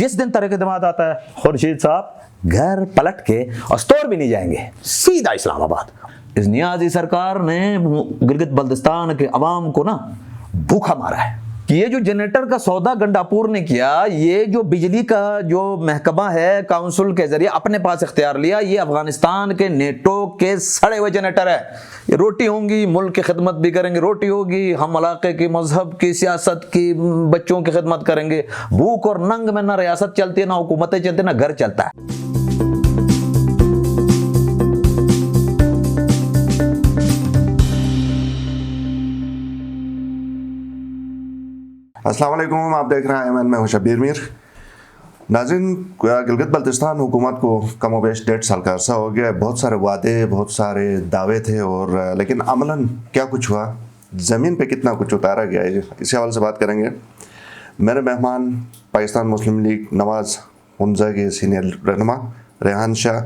जिस दिन तहरीक जमात आता है, खुर्शीद साहब घर पलट के और स्टोर भी नहीं जाएंगे, सीधा इस्लामाबाद। इस नियाजी सरकार ने गिलगित बल्तिस्तान के अवाम को ना भूखा मारा है कि ये जो जनरेटर का सौदा गंडापुर ने किया, ये जो बिजली का जो महकमा है काउंसिल के जरिए अपने पास इख्तियार लिया, ये अफगानिस्तान के नेटो के सड़े हुए जनरेटर है। ये रोटी होंगी, मुल्क की खिदमत भी करेंगे, रोटी होगी, हम इलाके की मजहब की सियासत की बच्चों की खिदमत करेंगे। भूख और नंग में ना रियासत चलती है, ना हुकूमतें चलती है, ना घर चलता है। अस्सलाम वालेकुम, आप देख रहे हैं मैं हूं शब्बीर मीर। नाज़रीन, गिलगित बल्तिस्तान हुकूमत को कम व बेश 1.5 साल का अरसा हो गया। बहुत सारे वादे, बहुत सारे दावे थे, और लेकिन अमलन क्या कुछ हुआ, ज़मीन पे कितना कुछ उतारा गया है, इसी हवाले से बात करेंगे। मेरे मेहमान पाकिस्तान मुस्लिम लीग नवाज़ हुंजा के सीनियर रहनुमा रेहान शाह,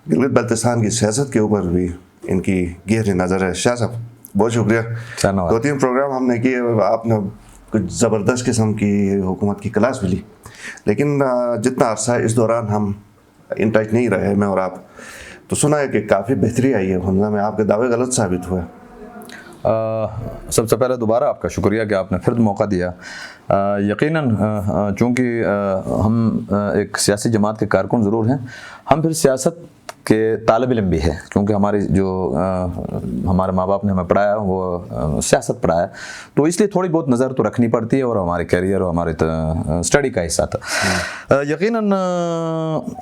गिलगित बल्तिस्तान की सियासत के ऊपर भी इनकी गहरी नज़र है। शाह साहब, बहुत शुक्रिया। 2-3 प्रोग्राम हमने किए, आपने कुछ ज़बरदस्त किस्म की हुकूमत की क्लास भी ली, लेकिन जितना अरसा इस दौरान हम इन टच नहीं रहे, मैं और आप, तो सुना है कि काफ़ी बेहतरी आई है हुंजा में, आपके दावे गलत साबित हुए। सबसे पहले दोबारा आपका शुक्रिया कि आपने फिर मौका दिया। यकीनन चूँकि हम एक सियासी जमात के कारकुन ज़रूर हैं, हम फिर सियासत के तालिब इल्म भी है, क्योंकि हमारी जो हमारे माँ बाप ने हमें पढ़ाया वो सियासत पढ़ाया, तो इसलिए थोड़ी बहुत नज़र तो रखनी पड़ती है, और हमारे कैरियर और हमारे स्टडी का हिस्सा था। यकीनन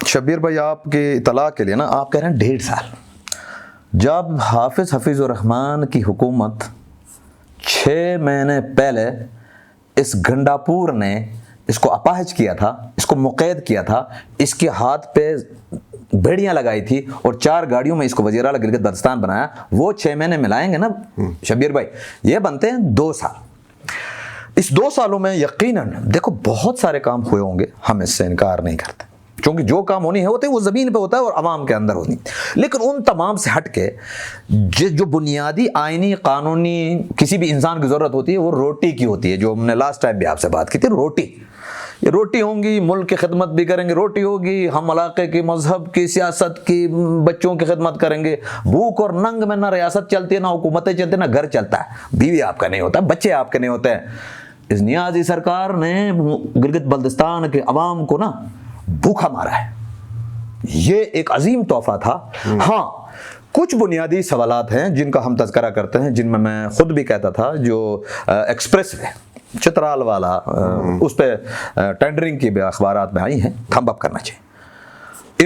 शब्बीर भाई, आपके इतला के लिए ना, आप कह रहे हैं 1.5 साल। जब हाफिज़ हफीज़ुर रहमान की हुकूमत 6 महीने पहले इस गंडापुर ने इसको अपाहिज किया था, इसको मुक़ैद किया था, इसके हाथ पे बेड़ियां लगाई थी और 4 गाड़ियों में इसको वज़ीर आला गिलगित बल्तिस्तान बनाया, वो 6 महीने मिलाएंगे ना शब्बीर भाई, ये बनते हैं 2 साल। इस 2 सालों में यकीनन देखो बहुत सारे काम हुए होंगे, हम इससे इनकार नहीं करते, क्योंकि जो काम होनी है होते वो ज़मीन पे होता है और आवाम के अंदर होनी। लेकिन उन तमाम से हट के जो बुनियादी आइनी कानूनी किसी भी इंसान की ज़रूरत होती है, वो रोटी की होती है, जो हमने लास्ट टाइम भी आपसे बात की थी। रोटी, ये रोटी होंगी, मुल्क की खिदमत भी करेंगे, रोटी होगी, हम इलाके की मजहब की सियासत की बच्चों की खिदमत करेंगे। भूख और नंग में ना रियासत चलती है, ना हुकूमतें चलती है, ना घर चलता है, बीवी आपका नहीं होता, बच्चे आपके नहीं होते हैं। इस नियाजी सरकार ने गिलगित बल्तिस्तान के अवाम को ना भूखा मारा है, ये एक अजीम तोहफा था। हाँ, कुछ बुनियादी सवालात हैं जिनका हम तज़किरा करते हैं, जिनमें मैं खुद भी कहता था, जो एक्सप्रेस वे चित्राल वाला, उस पर टेंडरिंग की भी अखबारात में आई हैं, थंब अप करना चाहिए।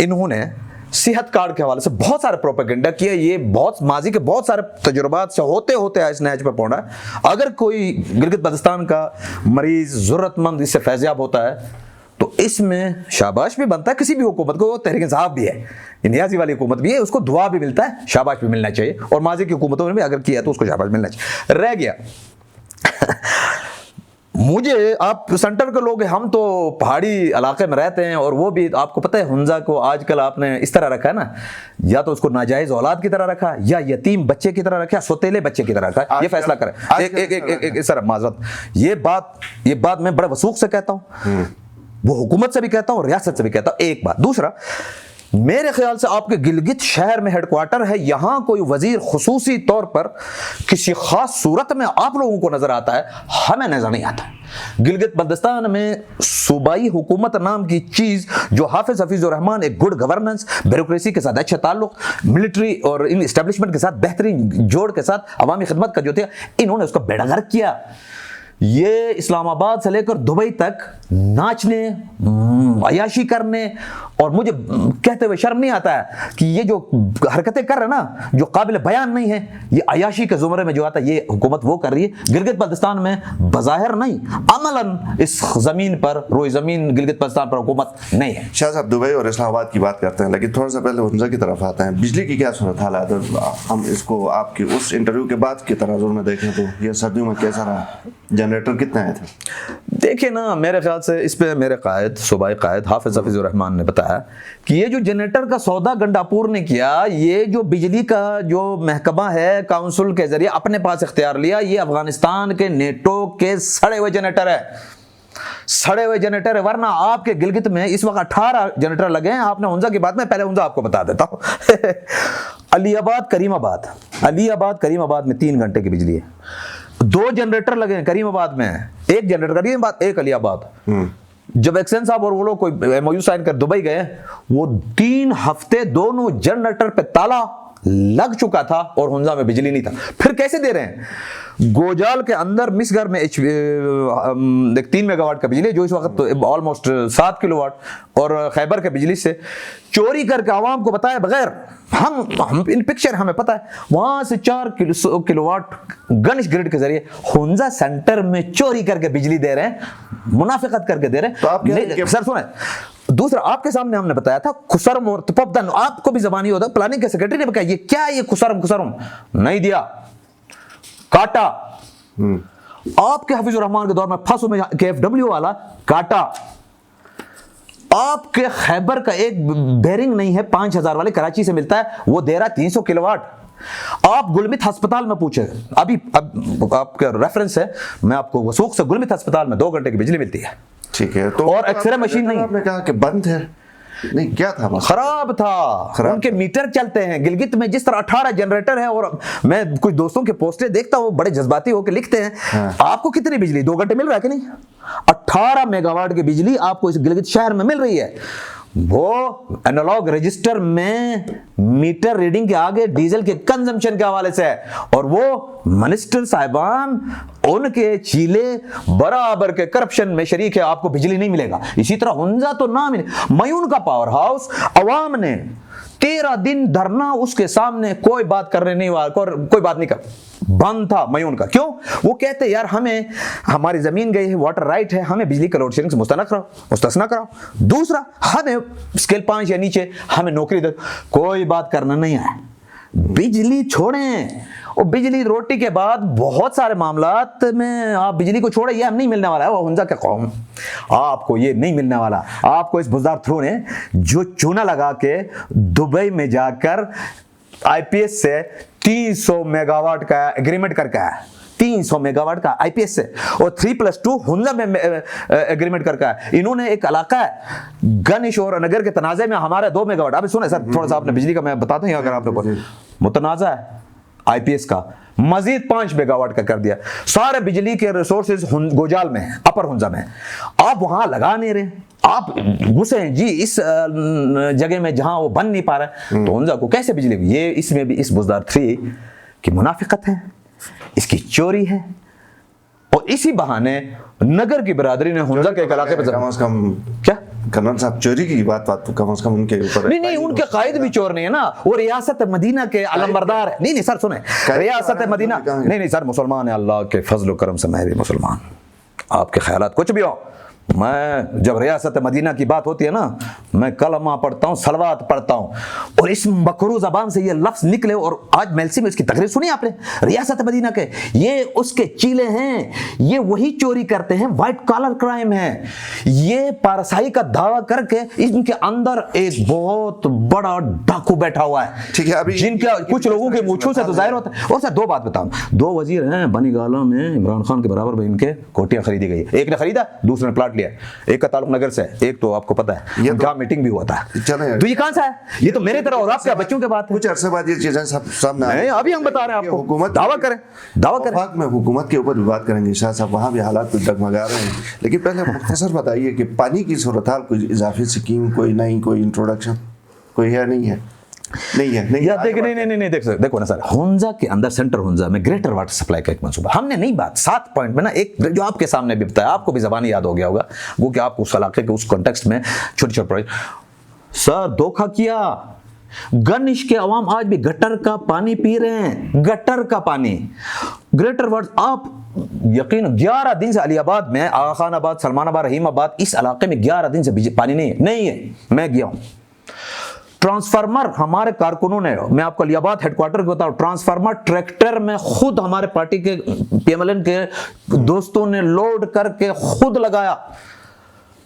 इन्होंने सेहत कार्ड के हवाले से बहुत सारे प्रोपेगेंडा किया, ये बहुत माजी के बहुत सारे तजुर्बात से होते होते इस नहज पर पहुंचा है। अगर कोई गिलगित बल्तिस्तान का मरीज ज़रूरतमंद इससे फैज़याब होता है, तो इसमें शाबाश भी बनता है किसी भी हुकूमत को, तहरीक इंसाफ भी है, नियाजी वाली हुकूमत भी है, उसको दुआ भी मिलता है, शाबाश भी मिलना चाहिए, और माजी की हुकूमतों ने भी अगर किया तो उसको शाबाश मिलना चाहिए। रह गया मुझे, आप सेंटर के लोग, हम तो पहाड़ी इलाके में रहते हैं, और वो भी आपको पता है हुंजा को आजकल आपने इस तरह रखा है ना, या तो उसको नाजायज औलाद की तरह रखा, या यतीम बच्चे की तरह रखा, सोतेले बच्चे की तरह रखा, ये फैसला करें। एक सर माजरत, ये बात मैं बड़े वसूख से कहता हूँ, वो हुकूमत से भी कहता हूँ, रियासत से भी कहता हूँ। एक बात। दूसरा, मेरे ख्याल से आपके गिलगित शहर में हेडक्वार्टर है, यहां कोई वजीर खुसूसी तौर पर किसी खास सूरत में आप लोगों को नजर आता है, हमें नजर नहीं आता। गिलगित बल्तिस्तान में सूबाई हुकूमत नाम की चीज, जो हाफिज हफीजुर रहमान एक गुड गवर्नेंस, ब्यूरोक्रेसी के साथ अच्छे ताल्लुक, मिलिट्री और इन एस्टेब्लिशमेंट के साथ बेहतरीन जोड़ के साथ अवामी खिदमत का जो थे, इन्होंने उसका बेड़ा गर्क किया। ये इस्लामाबाद से लेकर दुबई तक नाचने, अयाशी करने, और मुझे कहते हुए शर्म नहीं आता है कि ये जो हरकतें कर रहे हैं ना, जो काबिल बयान नहीं है, ये अयाशी के ज़ुमरे में जो आता है, ये हुकूमत वो कर रही है। गिलगित बल्तिस्तान में बज़ाहिर नहीं, अमलन इस ज़मीन पर, रोई ज़मीन गिलगित बल्तिस्तान पर हुकूमत नहीं है। शाह साहब, दुबई और इस्लामाबाद की बात करते हैं, लेकिन थोड़ा सा पहले हुंजा की तरफ आते हैं। बिजली की क्या सूरत हाल है? हम इसको आपकी उस इंटरव्यू के बाद के तनाजुर में देखें तो ये सर्दियों में कैसा रहा, जनरेटर कितने आए थे? देखिए ना, मेरे ख्याल से इस पे मेरे कायद, सूबाई कायद हाफिज हफीजुर रहमान ने बताया कि ये जो जनरेटर का सौदा गंडापुर ने किया, ये जो बिजली का जो महकमा है काउंसिल के जरिए अपने पास इख्तियार लिया, ये अफगानिस्तान के नेटो के सड़े हुए जनरेटर है। सड़े हुए जनरेटर है, वरना आपके गिलगित में इस वक्त 18 जनरेटर लगे हैं। आपने हुंजा की बात में, पहले हुंजा आपको बता देता हूँ। अलीयाबाद करीमाबाद में 3 घंटे की बिजली है। 2 जनरेटर लगे हैं करीमाबाद में, एक जनरेटर करीमाबाद, एक अलीयाबाद। जब एक्सेंस साहब और वो लोग कोई एमओयू साइन कर दुबई गए, वो 3 हफ्ते दोनों जनरेटर पे ताला लग चुका था और हुंजा में बिजली नहीं था। फिर कैसे दे रहे हैं? गोजाल के अंदर मिसगर में 3 मेगावाट का बिजली, जो इस वक्त ऑलमोस्ट 7 किलोवाट, और खैबर के बिजली से चोरी करके आवाम को बताए बगैर, हम इन पिक्चर हमें पता है, वहां से 4 किलोवाट गणेश ग्रिड के जरिए हुंजा सेंटर में चोरी करके बिजली दे रहे हैं, मुनाफिकत करके दे रहे हैं। तो आप सर सुने, दूसरा आपके सामने हमने बताया था खुसरम और तपदन, आपको भी जबानी होता, प्लानिंग के सेक्रेटरी ने बताया ये क्या है, ये खुसरम नहीं दिया, काटा। आपके हफीजुर रहमान के दौर में फंसो में KFW वाला काटा। आपके खैबर का एक बेरिंग नहीं है 5000 वाले, कराची से मिलता है, वो दे रहा 300 किलोवाट। आप गुलमित अस्पताल में पूछे, अभी अब आपका रेफरेंस है, मैं आपको वसूख से गुलमित अस्पताल में 2 घंटे की बिजली मिलती है। ठीक है, तो और एक्सरे मशीन नहीं। आपने कहा कि बंद है, नहीं क्या था? खराब था, उनके मीटर चलते हैं गिलगित में, जिस तरह 18 जनरेटर है। और मैं कुछ दोस्तों के पोस्टें देखता हूँ, बड़े जज्बाती होकर लिखते हैं, आपको कितनी बिजली 2 घंटे मिल रहा है कि नहीं? 18 मेगावाट की बिजली आपको इस गिलगित शहर में मिल रही है। वो एनालॉग रजिस्टर में मीटर रीडिंग के आगे डीजल के कंजम्पशन के हवाले से है, और वो मिनिस्टर साहिबान उनके चीले बराबर के करप्शन में शरीक है, आपको बिजली नहीं मिलेगा। इसी तरह हुंजा तो ना मिले, मयून का पावर हाउस, अवाम ने 13 दिन धरना, उसके सामने कोई बात करने नहीं वाला, कोई बात नहीं कर, बंद था मयून का। क्यों? वो कहते यार हमें हमारी जमीन गई है, वाटर राइट है, हमें बिजली का लोड शेयरिंग से मुस्तस्ना कराओ। दूसरा, हमें स्केल 5 या नीचे हमें नौकरी दो, कोई बात करना नहीं है। बिजली छोड़ें, और बिजली रोटी के बाद बहुत सारे मामलात में आप बिजली को छोड़े, ये हम नहीं मिलने वाला है। वो हुंजा के कौम, आपको ये नहीं मिलने वाला। आपको इस बुज़दार थ्रू ने जो चूना लगा के दुबई में जाकर IPS से 300 मेगावाट का एग्रीमेंट करके आया, 300 मेगावाट का IPS से, और 3+2 हुंजा में एग्रीमेंट करके आया। इन्होंने एक इलाका है गनिश और नगर के तनाज़े में हमारा 2 मेगावाट। अब सुने सर, थोड़ा सा आपने बिजली का मैं बताता हूँ, अगर आपने मुतनाज़ा है IPS का, मजीद 5 मेगावाट का कर दिया। सारे बिजली के रिसोर्सेज गोजाल में, अपर हुंजा में, आप वहां लगा नहीं रहे, आप घुसे हैं जी इस जगह में जहां वो बन नहीं पा रहा है, तो हुंजा को कैसे बिजली? ये इसमें भी इस बुज़दार 3 की मुनाफिकत है, इसकी चोरी है, और इसी बहाने नगर की बरादरी ने हुंजा के इलाके पर कम से कम क्या कर्नल साहब चोरी की बात तो कम से कम उनके ऊपर नहीं, उनके कायद भी चोर नहीं है ना, वो रियासत मदीना के अलमबरदार है। नहीं सर सुने, रियासत मदीना नहीं सर, मुसलमान है, अल्लाह के फजल करम से मैं भी मुसलमान। आपके ख्यालात कुछ भी हो, मैं जब रियासत मदीना की बात होती है ना, मैं कलमा पढ़ता हूँ, सलवात पढ़ता हूँ, और इस मकरू जबान से ये लफ्ज निकले। और आज मेलसी में इसकी तकरीर सुनी आपने, रियासत मदीना के ये उसके चीले हैं, ये वही चोरी करते हैं, व्हाइट कॉलर क्राइम है, ये पारसाई का दावा करके इनके अंदर एक बहुत बड़ा डाकू बैठा हुआ है। ठीक है, अभी जिनका कुछ लोगों के मूंछों से तो जाहिर होता है। और सर 2 बात बताऊं, 2 वजीर हैं बनी गाला में, इमरान खान के बराबर में इनके कोटियां खरीदी गई, एक ने खरीदा, दूसरे ने प्लाट लिया। एक का ताल्लुक नगर से, एक तो आपको पता है जहां मीटिंग भी हुआ था। तो ये कहां सा है? ये तो मेरे तरह और आपके बच्चों के बात है। कुछ अरसे बाद ये चीजें सब सामने आई। अभी हम बता रहे हैं आपको, हुकूमत दावा करें वफाक में हुकूमत के ऊपर भी बात करेंगे शाह साहब, वहाँ भी हालात कुछ डगमगा रहे हैं। लेकिन पहले मुख्तसर बताइए कि पानी की सूरत हाल, कोई इजाफी स्कीम, कोई नई, कोई इंट्रोडक्शन, कोई है नहीं है? नहीं देख सकते, देखो ना सर, हुंजा के अंदर सेंटर हुंजा में ग्रेटर वाटर सप्लाई का एक मंसूबा हमने नहीं बात 7 पॉइंट में ना, एक जो आपके सामने भी बताया, आपको भी ज़बानी याद हो गया होगा, वो कि आप उस इलाके के उस कॉन्टेक्स्ट में छोटे प्रोजेक्ट। सर धोखा किया, गनिश के अवाम आज भी गटर का पानी पी रहे हैं, गटर का पानी। ग्रेटर वाटर, आप यकीन 11 दिन से अलीआबाद में, आगा खानाबाद, सलमानाबाद, रहीमाबाद, इस इलाके में 11 दिन से पानी नहीं है। मैं गया हूँ, ट्रांसफार्मर हमारे कारकुनों ने, मैं आपको अलीआबाद हेडक्वार्टर को बताऊं, ट्रांसफार्मर ट्रैक्टर में खुद हमारे पार्टी के PMLN के दोस्तों ने लोड करके खुद लगाया।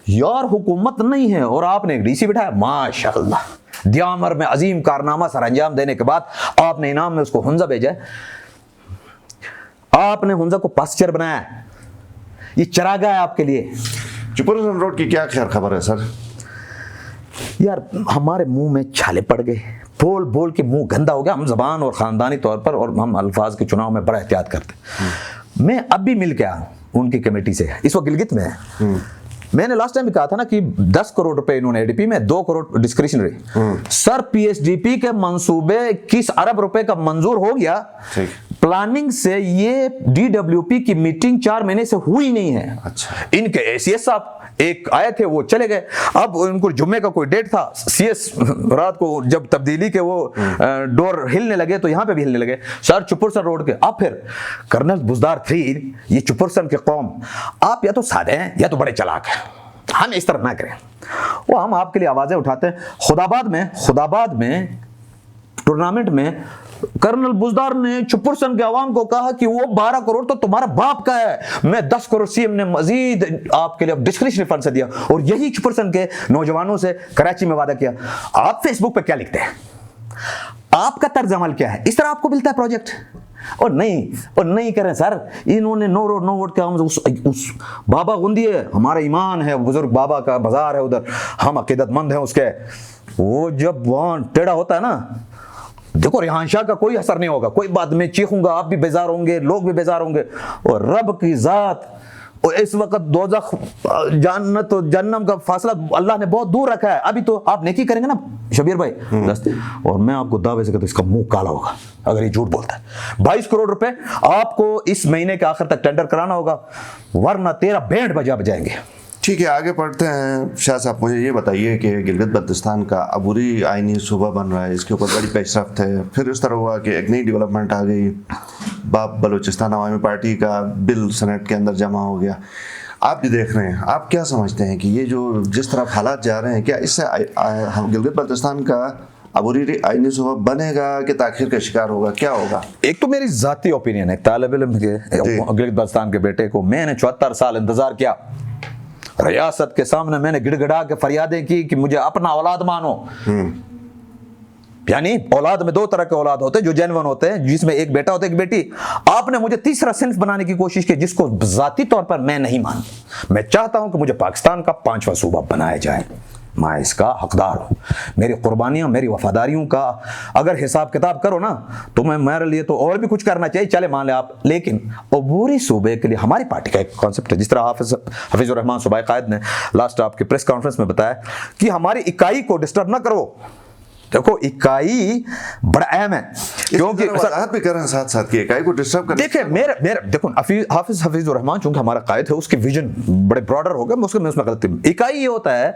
यार हुकूमत नहीं है और आपने एक DC बिठाया, माशाअल्लाह, दियामर में अजीम कारनामा सर अंजाम देने के बाद आपने इनाम में उसको हुंजा भेजा है। आपने हुंजा को पास्चर बनाया, ये चरागाह है आपके लिए। चुपरसन रोड की क्या खैर खबर है सर? यार हमारे मुंह में छाले पड़ गए, बोल बोल के मुंह गंदा हो गया। हम ज़बान और ख़ानदानी तौर पर और हम अल्फाज के चुनाव में बड़ा एहतियात करते। मैं अब भी मिल के आया उनकी कमेटी से, इस वक्त गिलगित में है। मैंने लास्ट टाइम भी कहा था ना कि 10 करोड़ रुपए इन्होंने एडीपी में, 2 करोड़ डिस्क्रिशनरी। सर पीएचडीपी के मंसूबे 21 अरब रुपए का मंजूर हो गया। प्लानिंग से ये डीडब्ल्यूपी की मीटिंग 4 महीने से हुई नहीं है। अच्छा। इनके एसीएस साहब एक आए थे, वो चले गए। अब उनको जुम्मे का कोई डेट था, सीएस रात को जब तब्दीली के वो डोर हिलने लगे तो यहाँ पे भी हिलने लगे। सर चुपरसन रोड के, अब फिर कर्नल बुजदार 3, ये चुपरसन के कौम, आप या तो सादे हैं या तो बड़े चालाक हैं, हम इस तरह ना करें। वो हम आपके लिए आवाजें उठाते हैं। खुदाबाद में टूर्नामेंट में कर्नल बुजदार ने चुपरसन के अवाम को कहा कि वो 12 करोड़ तो तुम्हारा बाप का है, मैं 10 करोड़ सीएम ने मजीद आपके लिए डिस्क्रिशनरी फंड से दिया। और यही चुपरसन के नौजवानों से कराची में वादा किया। आप फेसबुक पे क्या लिखते हैं, आपका तर्ज अमल क्या है? इस तरह आपको मिलता है प्रोजेक्ट? और नहीं करें सर। इन्होंने नो वोट के हम उस बाबा गुंदी है, हमारा ईमान है, बुजुर्ग बाबा का बाजार है उधर, हम अकीदतमंद हैं उसके। वो जब वहां टेढ़ा होता है ना, देखो रेहान शाह का कोई असर नहीं होगा, कोई बात, मैं चीखूंगा, आप भी बेजार होंगे, लोग भी बेजार होंगे। और रब की जात, और इस वक्त दोज़ख जन्नत और जन्नम का फासला अल्लाह ने बहुत दूर रखा है। अभी तो आप नेकी करेंगे ना शबीर भाई, और मैं आपको दावे से कहता हूं इसका मुंह काला होगा अगर ये झूठ बोलता है। 22 करोड़ रुपए आपको इस महीने के आखिर तक टेंडर कराना होगा, वरना तेरा बैंड बजाएंगे। ठीक है, आगे बढ़ते हैं। शाह साहब मुझे ये बताइए कि गिलगित बल्तिस्तान का अबूरी आइनी सूबा बन रहा है, इसके ऊपर बड़ी पेशरफ्त है। फिर इस तरह हुआ कि एक नई डेवलपमेंट आ गई, बाप बलूचिस्तान अवामी पार्टी का बिल सेनेट के अंदर जमा हो गया। आप भी देख रहे हैं, आप क्या समझते हैं कि ये जो जिस तरफ हालात जा रहे हैं, क्या इससे गिलगित बल्तिस्तान का अबूरी आइनी सूबा बनेगा कि ताखीर का शिकार होगा, क्या होगा? एक तो मेरी जाती ओपिनियन है, तालिब इल्म के गिलगित बल्तिस्तान के बेटे को मैंने 74 साल इंतजार किया, रियासत के सामने मैंने गिड़गिड़ा के फरियादें की कि मुझे अपना औलाद मानो। यानी औलाद में 2 तरह के औलाद होते हैं, जो जेन्युइन होते हैं, जिसमें एक बेटा होता है एक बेटी। आपने मुझे तीसरा सिंफ बनाने की कोशिश की, जिसको जाती तौर पर मैं नहीं मानता। मैं चाहता हूं कि मुझे पाकिस्तान का 5वां सूबा बनाया जाए, मैं इसका हकदार हूं। मेरी कुर्बानियां, मेरी वफादारियों का अगर हिसाब किताब करो ना, तो मैं मेरे लिए तो और भी कुछ करना चाहिए, चले मान ले आप। लेकिन अबूरी सूबे के लिए हमारी पार्टी का एक कॉन्सेप्ट है, जिस तरह हफीजुर रहमान सूबाई कायद ने लास्ट आपके प्रेस कॉन्फ्रेंस में बताया कि हमारी इकाई को डिस्टर्ब ना करो। देखो इकाई बड़ा अहम है, क्योंकि भी कर रहे हैं साथ साथ की इकाई को डिस्टर्ब कर। देखिए मेरे देखो हफीजुर रहमान चूंकि हमारा कायद है, उसकी विजन बड़े ब्रॉडर हो गए, उसमें गलती। इकाई ये होता है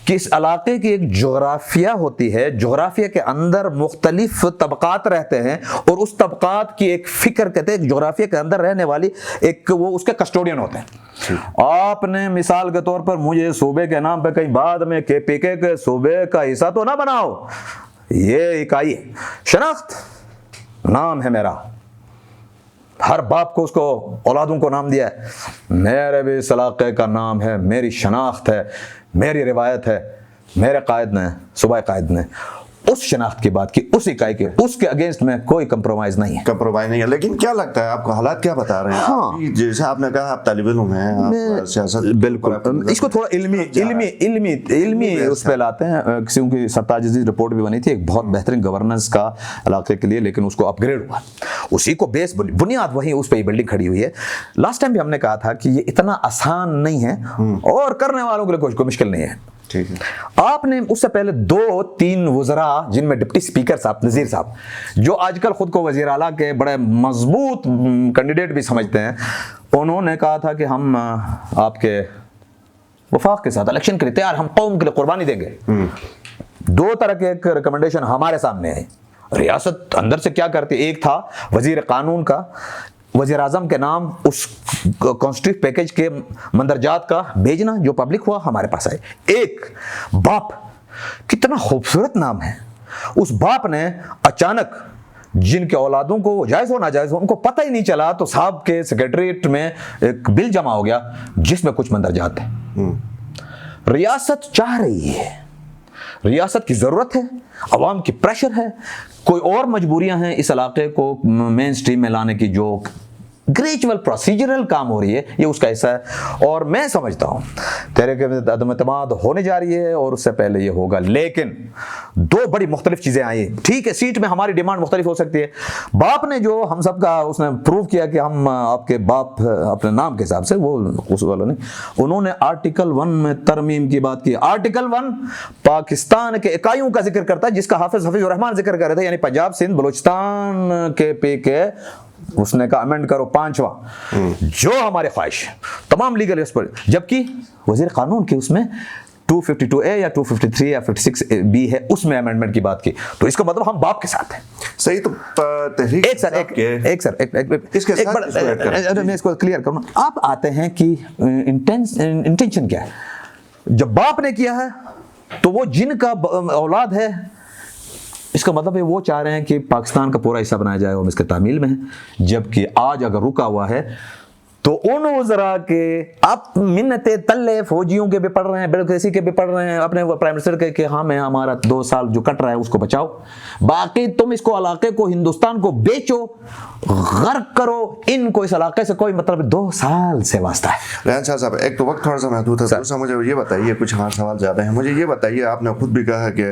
कि इस इलाके की एक जोग्राफिया होती है, जोग्राफिया के अंदर मुख्तलिफ तबकात रहते हैं, और उस तबकात की एक फिक्र कहते हैं, जोग्राफिया के अंदर रहने वाली एक वो उसके कस्टोडियन होते हैं। आपने मिसाल के तौर पर मुझे सूबे के नाम पे कहीं बाद में केपीके के सूबे का हिस्सा तो ना बनाओ, ये इकाई है, शनाख्त नाम है मेरा, हर बाप को उसको औलादों को नाम दिया है, मेरे भी इस इलाके का नाम है, मेरी शनाख्त है, मेरी रिवायत है, मेरे कायद ने, सूबाई कायद ने उस शनाख्त की बात की, उस इकाई के, उसके अगेंस्ट में कोई कंप्रोमाइज नहीं है। कंप्रोमाइज नहीं है, लेकिन क्या लगता है आपको, हालात क्या बता रहे हैं? हाँ, जैसे आपने कहा आप तालिब इल्म हैं, आप सियासत, बिल्कुल इसको थोड़ा इल्मी उस पे लाते हैं, क्योंकि सरताज अजीज रिपोर्ट भी बनी थी एक बहुत बेहतरीन गवर्नेंस का इलाके के लिए, लेकिन उसको अपग्रेड हुआ, उसी को बेस बुनियाद वही उस पर ही बिल्डिंग खड़ी हुई है। लास्ट टाइम भी हमने कहा था कि ये इतना आसान नहीं है, और करने वालों के लिए कोई मुश्किल नहीं है। ठीक है। आपने उससे पहले 2-3 वज़रा, जिनमें डिप्टी स्पीकर साहब नज़ीर साहब, जो आजकल खुद को वज़ीर आला के बड़े मजबूत कैंडिडेट भी समझते हैं, उन्होंने कहा था कि हम आपके वफाक के साथ इलेक्शन के लिए तैयार, हम कौम के लिए कुर्बानी देंगे। 2 तरह के एक रिकमेंडेशन हमारे सामने है, रियासत अंदर से क्या करती है। एक था वज़ीर कानून का, वज़ीर आज़म के नाम उस कॉन्स्टिट्यूट पैकेज के मंदरजात का भेजना, जो पब्लिक हुआ हमारे पास आए। एक बाप, कितना खूबसूरत नाम है, उस बाप ने अचानक जिनके औलादों को जायज़ हो नाजायज़ हो उनको पता ही नहीं चला, तो साहब के सेक्रेटरीट में एक बिल जमा हो गया जिसमें कुछ मंदरजात है। रियासत चाह रही है, रियासत की ज़रूरत है, अवाम की प्रेशर है, कोई और मजबूरियां हैं इस इलाके को मेन स्ट्रीम में लाने की, जो ग्रेजुअल प्रोसीजरल काम हो रही है, ये उसका हिस्सा है। और मैं समझता हूँ तहरीक अदम एतमाद होने जा रही है और उससे पहले ये होगा, लेकिन दो बड़ी मुख्तलिफ चीज़ें आई। ठीक है, सीट में हमारी डिमांड मुख्तलिफ हो सकती है। बाप ने जो हम सब का उसने प्रूव किया कि हम आपके बाप अपने नाम के हिसाब से, वो उस वालों ने, उन्होंने आर्टिकल 1 में तरमीम की बात की। आर्टिकल 1 पाकिस्तान के इकाइयों का जिक्र करता है, जिसका हफीजुर रहमान जिक्र कर रहे थे, यानी पंजाब सिंध बलूचिस्तान के पे के उसने कहा अमेंड करो 5वां, जो हमारे ख्वाहिश तमाम लीगल इस पर, जबकि वजीर कानून के उसमें 252A या 253 या 56B है, उसमें अमेंडमेंट की बात की। तो इसका मतलब हम बाप के साथ हैं। सही। तो तहरीक एक मैं इसको क्लियर करूँ। आप आते हैं कि इंटेंशन क्या है। जब बाप ने किया है तो वो जिनका औलाद है, इसका मतलब है वो चाह रहे हैं कि पाकिस्तान का पूरा हिस्सा बनाया जाए, हम इसके तामील में है। जबकि आज अगर रुका हुआ है तो उन वज़रा के आप मिन्नते तल्ले फौजियों के भी पढ़ रहे हैं, ब्यूरोक्रेसी के भी पढ़ रहे हैं, अपने प्राइम मिनिस्टर के कि हाँ मैं हमारा 2 साल जो कट रहा है उसको बचाओ, बाकी तुम इसको इलाके को हिंदुस्तान को बेचो, गर्क करो, इनको इस इलाके से कोई मतलब 2 साल से वास्ता है। रेहान शाह साहब, एक तो वक्त थोड़ा सा महदूद है, दूसरा मुझे ये बताइए, कुछ हमारे सवाल ज़्यादा हैं, मुझे ये बताइए, आपने खुद भी कहा कि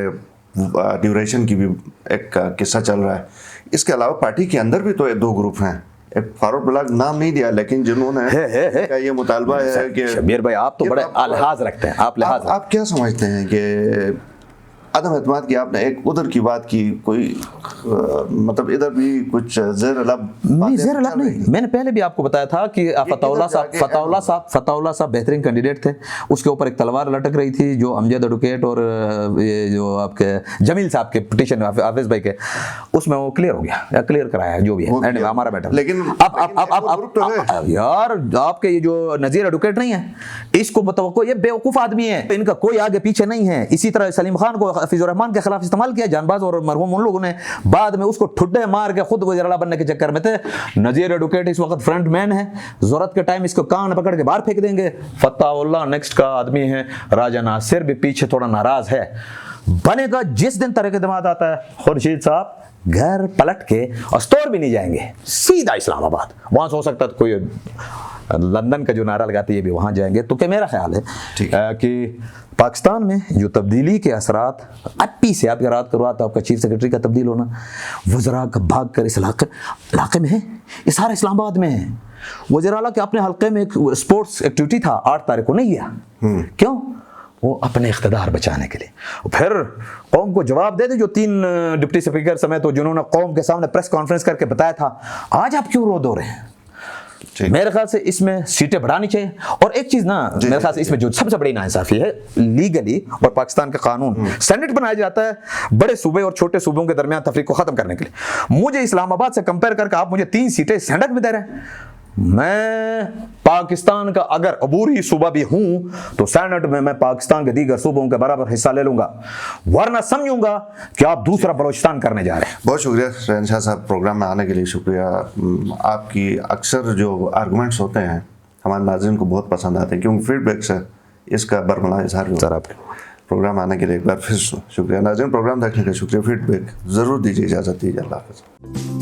ड्यूरेशन की भी एक किस्सा चल रहा है, इसके अलावा पार्टी के अंदर भी तो 2 ग्रुप हैं। एक फारूक बिलाग नाम नहीं दिया, लेकिन जिन्होंने का ये मुतालबा है कि शबीर भाई आप तो बड़े लिहाज रखते हैं, आप क्या समझते हैं कि अदम एतमाद की, आपने एक उधर की बात की, कोई मतलब इधर भी कुछ ज़ेर लब नहीं, ज़ेर लब नहीं। मैंने पहले भी आपको बताया था कि फताउल्लाह साहब बेहतरीन कैंडिडेट थे, उसके ऊपर एक तलवार लटक रही थी जो अमजद एडवोकेट और ये जो आपके जमील साहब के पिटीशन हाफिज भाई के, उसमें वो क्लियर हो गया या क्लियर कराया जो भी है हमारा मैटर। लेकिन अब यार आपके ये जो नज़ीर एडवोकेट नहीं है, इसको बताओ ये बेवकूफ़ आदमी है, इनका कोई आगे पीछे नहीं है। इसी तरह सलीम खान को हफीजुर रहमान के खिलाफ इस्तेमाल किया जानबाज और मरहूम उन लोगों ने, बाद में उसको ठुड्डे मार के खुद वज़ीर आला बनने के चक्कर में थे। नज़ीर एडवोकेट इस वक्त फ्रंट मैन है, ज़रूरत के टाइम इसको कान पकड़ के बाहर फेंक देंगे। फताउल्लाह नेक्स्ट का आदमी है, राजा नासिर भी पीछे थोड़ा नाराज है, बनेगा जिस दिन तरीके दिमाग आता है। खुर्शीद साहब घर पलट के अस्तौर भी नहीं जाएंगे, सीधा इस्लामाबाद, वहां से हो सकता है कोई लंदन का जो नारा लगाते ये भी वहां जाएंगे। तो क्या मेरा ख्याल है कि पाकिस्तान में जो तब्दीली के असरात अट्टी से, आप रात करवा तो आपका चीफ सेक्रेटरी का तब्दील होना, वज़रा का भाग कर इस इलाके में है, ये सारा इस्लामाबाद में है। वज़ीर आला के अपने हल्के में एक स्पोर्ट्स एक्टिविटी था 8 तारीख को, नहीं गया। क्यों? वो अपने इख्तिदार बचाने के लिए। फिर कौम को जवाब दे दे जो 3 डिप्टी स्पीकर समेत तो जिन्होंने कौम के सामने प्रेस कॉन्फ्रेंस करके बताया था, आज आप क्यों रो रहे हैं? मेरे ख्याल से इसमें सीटें बढ़ानी चाहिए। और एक चीज ना, मेरे ख्याल से इसमें जो सबसे बड़ी नाइंसाफी है, लीगली और पाकिस्तान का कानून, सेनेट बनाया जाता है बड़े सूबे और छोटे सूबों के दरमियान तफरीक को खत्म करने के लिए। मुझे इस्लामाबाद से कंपेयर करके आप मुझे 3 सीटें सेनेट में दे रहे हैं। मैं पाकिस्तान का अगर अबूरी सूबा भी हूं तो सेनेट में मैं पाकिस्तान के दीगर सूबों के बराबर हिस्सा ले लूंगा, वरना समझूंगा कि आप दूसरा बलोचिस्तान करने जा रहे हैं। बहुत शुक्रिया रेहान शाह साहब, प्रोग्राम में आने के लिए शुक्रिया। आपकी अक्सर जो आर्गूमेंट्स होते हैं हमारे नाज़रीन को बहुत पसंद आते हैं, क्योंकि फीडबैक से इसका बरमला इजहार होता है। आपके प्रोग्राम आने के लिए एक बार फिर शुक्रिया। नाज़रीन, प्रोग्राम देखने का शुक्रिया, फीडबैक ज़रूर दीजिए, इजाज़त दीजिए, अल्लाह हाफ़िज़।